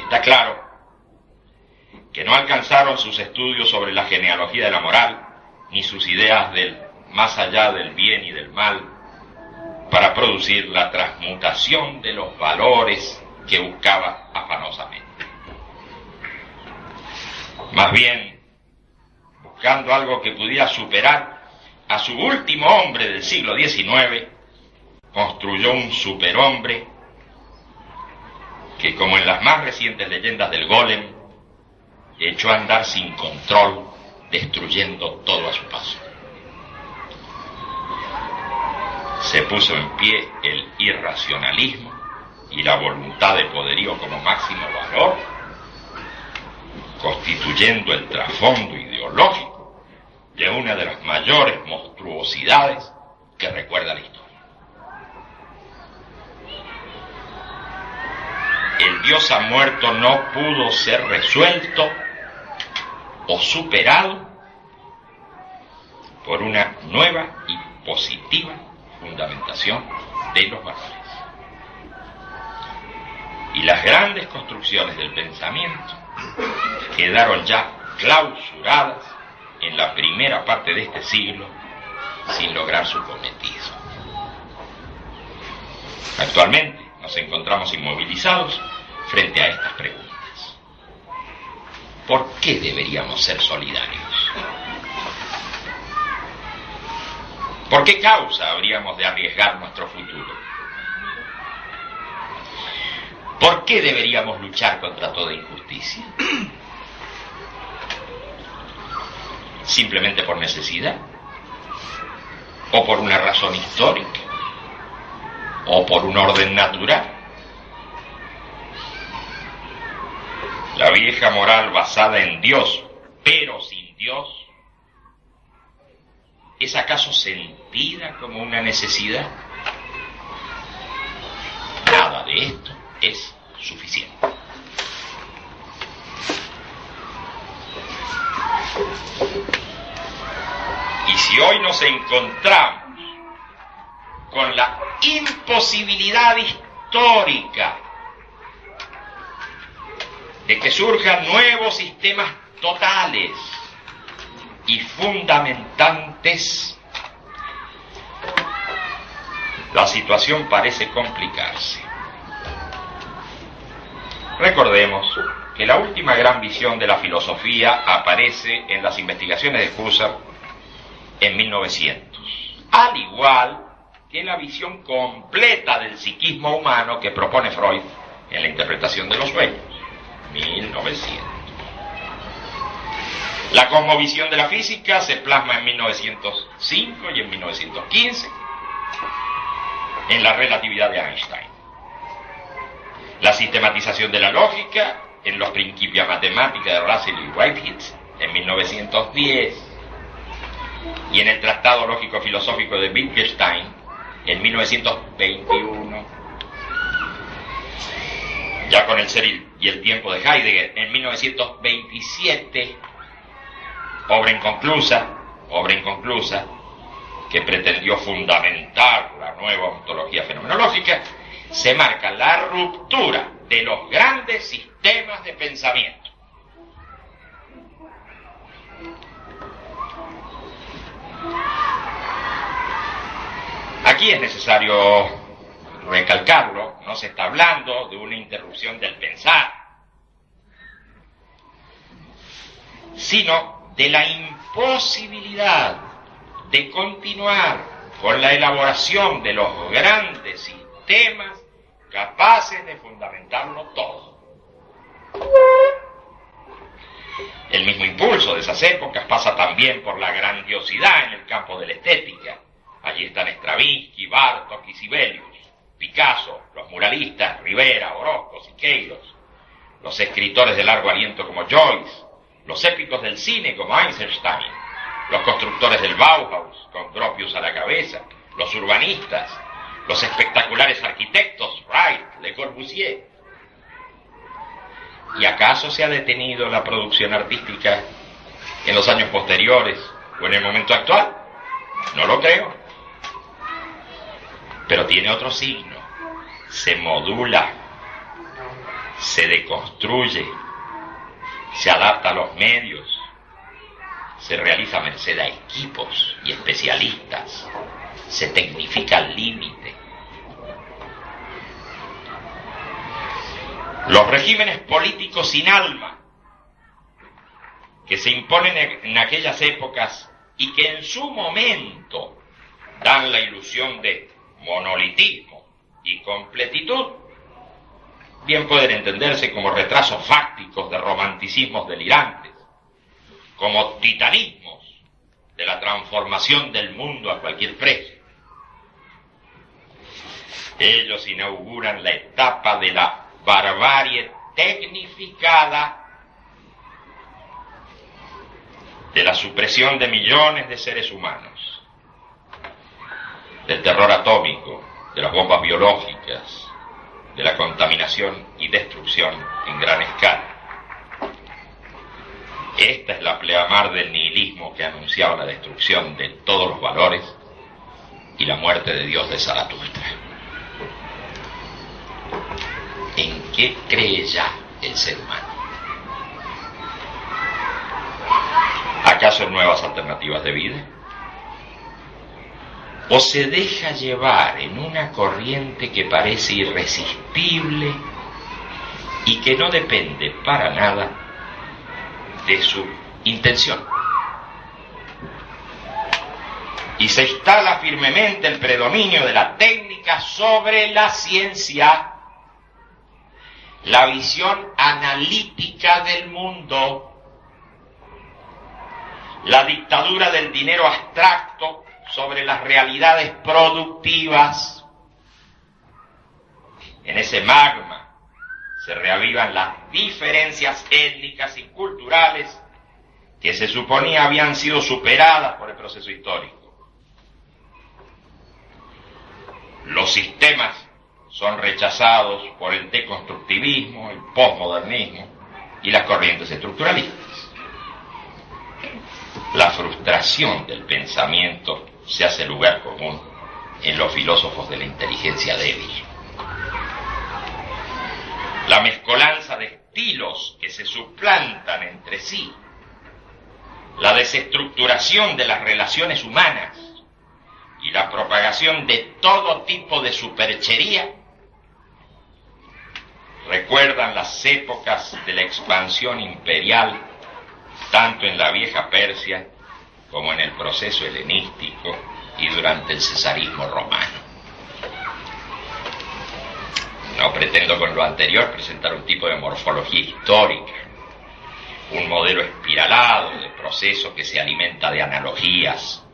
Está claro que no alcanzaron sus estudios sobre la genealogía de la moral, ni sus ideas del más allá del bien y del mal, para producir la transmutación de los valores que buscaba afanosamente. Más bien, buscando algo que pudiera superar a su último hombre del siglo XIX, construyó un superhombre que, como en las más recientes leyendas del Golem, echó a andar sin control, destruyendo todo a su paso. Se puso en pie el irracionalismo y la voluntad de poderío como máximo valor, constituyendo el trasfondo ideológico de una de las mayores monstruosidades que recuerda la historia. El Dios ha muerto no pudo ser resuelto o superado por una nueva y positiva fundamentación de los valores. Y las grandes construcciones del pensamiento quedaron ya clausuradas en la primera parte de este siglo sin lograr su cometido. Actualmente nos encontramos inmovilizados frente a estas preguntas. ¿Por qué deberíamos ser solidarios? ¿Por qué causa habríamos de arriesgar nuestro futuro? ¿Por qué deberíamos luchar contra toda injusticia? ¿Simplemente por necesidad? ¿O por una razón histórica? ¿O por un orden natural? La vieja moral basada en Dios, pero sin Dios, ¿es acaso sentida como una necesidad? Nada de esto es suficiente. Y si hoy nos encontramos con la imposibilidad histórica de que surjan nuevos sistemas totales y fundamentantes, la situación parece complicarse. Recordemos que la última gran visión de la filosofía aparece en las investigaciones de Husserl en 1900, al igual que la visión completa del psiquismo humano que propone Freud en la interpretación de los sueños, 1900. La cosmovisión de la física se plasma en 1905 y en 1915 en la relatividad de Einstein. La sistematización de la lógica en los Principia Mathematica de Russell y Whitehead en 1910 y en el Tratado Lógico-Filosófico de Wittgenstein en 1921, ya con el ser y el tiempo de Heidegger en 1927, obra inconclusa que pretendió fundamentar la nueva ontología fenomenológica, se marca la ruptura de los grandes sistemas de pensamiento. Aquí es necesario recalcarlo, no se está hablando de una interrupción del pensar, sino de la imposibilidad de continuar con la elaboración de los grandes sistemas capaces de fundamentarlo todo. El mismo impulso de esas épocas pasa también por la grandiosidad en el campo de la estética. Allí están Stravinsky, Bartók y Sibelius, Picasso, los muralistas, Rivera, Orozco, Siqueiros, los escritores de largo aliento como Joyce, los épicos del cine como Eisenstein, los constructores del Bauhaus, con Gropius a la cabeza, los urbanistas, los espectaculares arquitectos, Wright, Le Corbusier. ¿Y acaso se ha detenido la producción artística en los años posteriores o en el momento actual? No lo creo. Pero tiene otro signo, se modula. se deconstruye, se adapta a los medios, se realiza merced a equipos y especialistas, se tecnifica al límite. Los regímenes políticos sin alma que se imponen en aquellas épocas y que en su momento dan la ilusión de monolitismo y completitud, bien pueden entenderse como retrasos fácticos de romanticismos delirantes, como titanismos de la transformación del mundo a cualquier precio. Ellos inauguran la etapa de la barbarie tecnificada, de la supresión de millones de seres humanos, del terror atómico, de las bombas biológicas, de la contaminación y destrucción en gran escala. Esta es la pleamar del nihilismo que anunciaba la destrucción de todos los valores y la muerte de Dios de Zaratustra. ¿En qué cree ya el ser humano? ¿Acaso en nuevas alternativas de vida? ¿O se deja llevar en una corriente que parece irresistible y que no depende para nada de su intención? Y se instala firmemente el predominio de la técnica sobre la ciencia, la visión analítica del mundo, la dictadura del dinero abstracto sobre las realidades productivas. En ese magma se reavivan las diferencias étnicas y culturales que se suponía habían sido superadas por el proceso histórico. Los sistemas son rechazados por el deconstructivismo, el posmodernismo y las corrientes estructuralistas. La frustración del pensamiento se hace lugar común en los filósofos de la inteligencia débil. La mezcolanza de estilos que se suplantan entre sí, la desestructuración de las relaciones humanas y la propagación de todo tipo de superchería recuerdan las épocas de la expansión imperial tanto en la vieja Persia como en el proceso helenístico y durante el cesarismo romano. No pretendo con lo anterior presentar un tipo de morfología histórica, un modelo espiralado de proceso que se alimenta de analogías.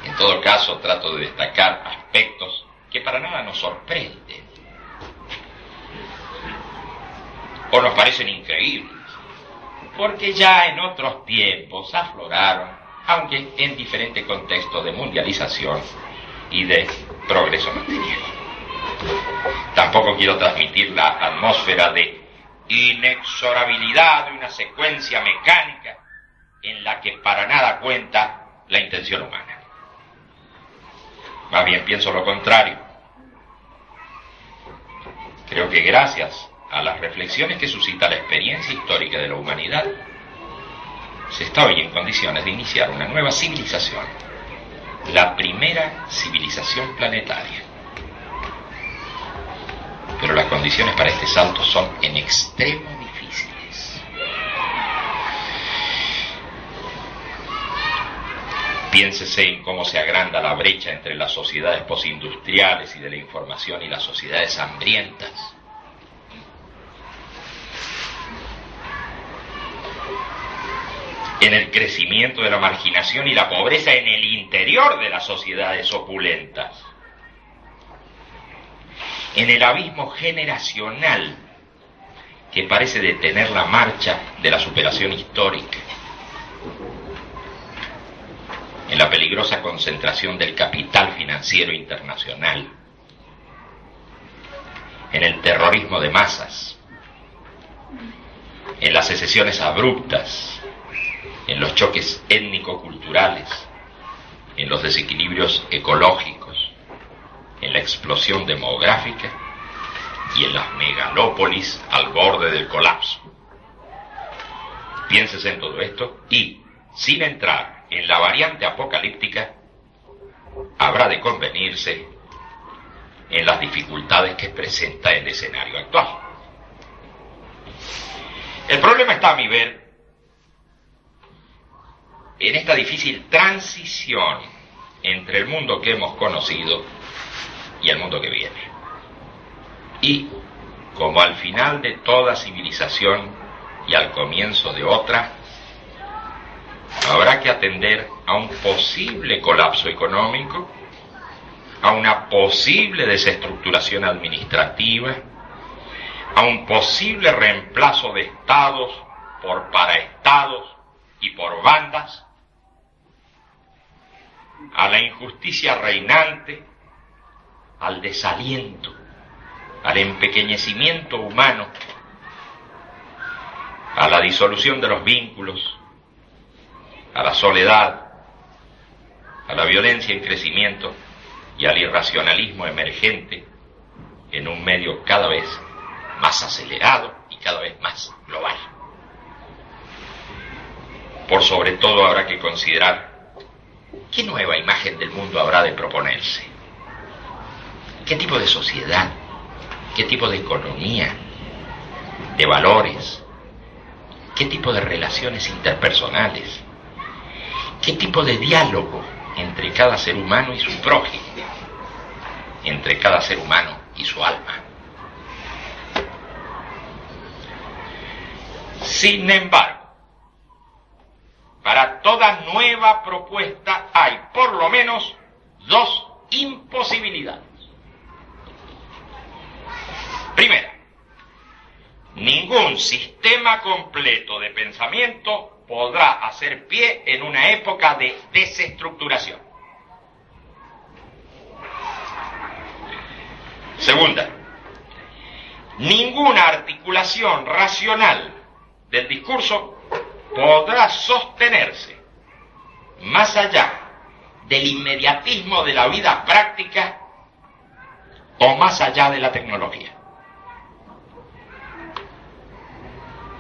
En todo caso, trato de destacar aspectos que para nada nos sorprenden o nos parecen increíbles, porque ya en otros tiempos afloraron, aunque en diferente contexto de mundialización y de progreso material. Tampoco quiero transmitir la atmósfera de inexorabilidad de una secuencia mecánica en la que para nada cuenta la intención humana. Más bien pienso lo contrario. Creo que gracias a las reflexiones que suscita la experiencia histórica de la humanidad, se está hoy en condiciones de iniciar una nueva civilización, la primera civilización planetaria. Pero las condiciones para este salto son en extremo difíciles. Piénsese en cómo se agranda la brecha entre las sociedades postindustriales y de la información y las sociedades hambrientas. En el crecimiento de la marginación y la pobreza en el interior de las sociedades opulentas. En el abismo generacional que parece detener la marcha de la superación histórica. En la peligrosa concentración del capital financiero internacional. En el terrorismo de masas. En las secesiones abruptas. En los choques étnico-culturales, en los desequilibrios ecológicos, en la explosión demográfica y en las megalópolis al borde del colapso. Piénsese en todo esto y, sin entrar en la variante apocalíptica, habrá de convenirse en las dificultades que presenta el escenario actual. El problema está, a mi ver, en esta difícil transición entre el mundo que hemos conocido y el mundo que viene. Y, como al final de toda civilización y al comienzo de otra, habrá que atender a un posible colapso económico, a una posible desestructuración administrativa, a un posible reemplazo de estados por paraestados y por bandas, a la injusticia reinante, al desaliento, al empequeñecimiento humano, a la disolución de los vínculos, a la soledad, a la violencia en crecimiento y al irracionalismo emergente en un medio cada vez más acelerado y cada vez más global. Por sobre todo habrá que considerar qué nueva imagen del mundo habrá de proponerse, qué tipo de sociedad, qué tipo de economía, de valores, qué tipo de relaciones interpersonales, qué tipo de diálogo entre cada ser humano y su prójimo, entre cada ser humano y su alma. Sin embargo, para toda nueva propuesta hay por lo menos dos imposibilidades. Primera, ningún sistema completo de pensamiento podrá hacer pie en una época de desestructuración. Segunda, ninguna articulación racional del discurso podrá sostenerse más allá del inmediatismo de la vida práctica o más allá de la tecnología.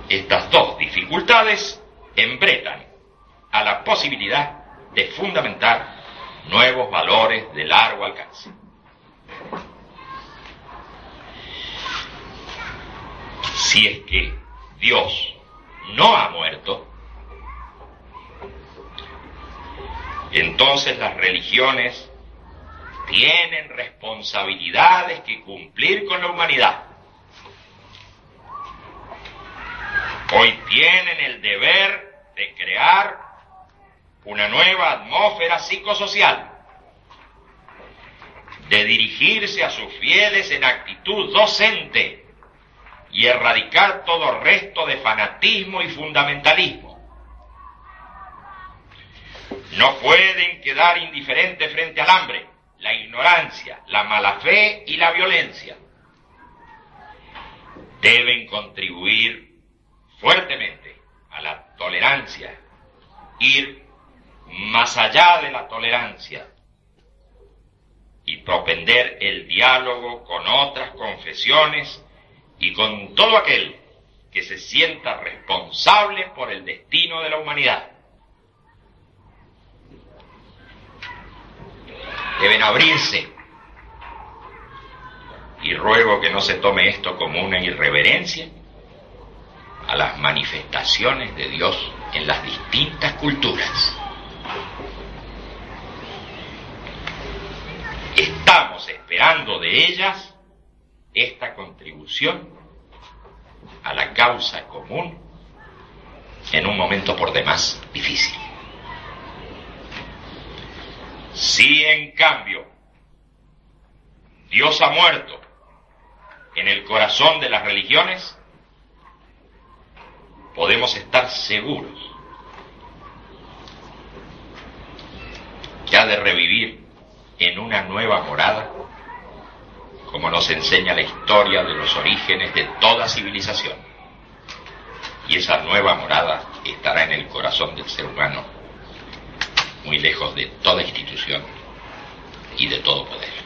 Estas dos dificultades embretan a la posibilidad de fundamentar nuevos valores de largo alcance. Si es que Dios no ha muerto, entonces las religiones tienen responsabilidades que cumplir con la humanidad. Hoy tienen el deber de crear una nueva atmósfera psicosocial, de dirigirse a sus fieles en actitud docente y erradicar todo resto de fanatismo y fundamentalismo. No pueden quedar indiferentes frente al hambre, la ignorancia, la mala fe y la violencia. Deben contribuir fuertemente a la tolerancia, ir más allá de la tolerancia y propender el diálogo con otras confesiones y con todo aquel que se sienta responsable por el destino de la humanidad. Deben abrirse, y ruego que no se tome esto como una irreverencia, a las manifestaciones de Dios en las distintas culturas. Estamos esperando de ellas esta contribución a la causa común en un momento por demás difícil. Si en cambio Dios ha muerto en el corazón de las religiones, podemos estar seguros que ha de revivir en una nueva morada, como nos enseña la historia de los orígenes de toda civilización. Y esa nueva morada estará en el corazón del ser humano, muy lejos de toda institución y de todo poder.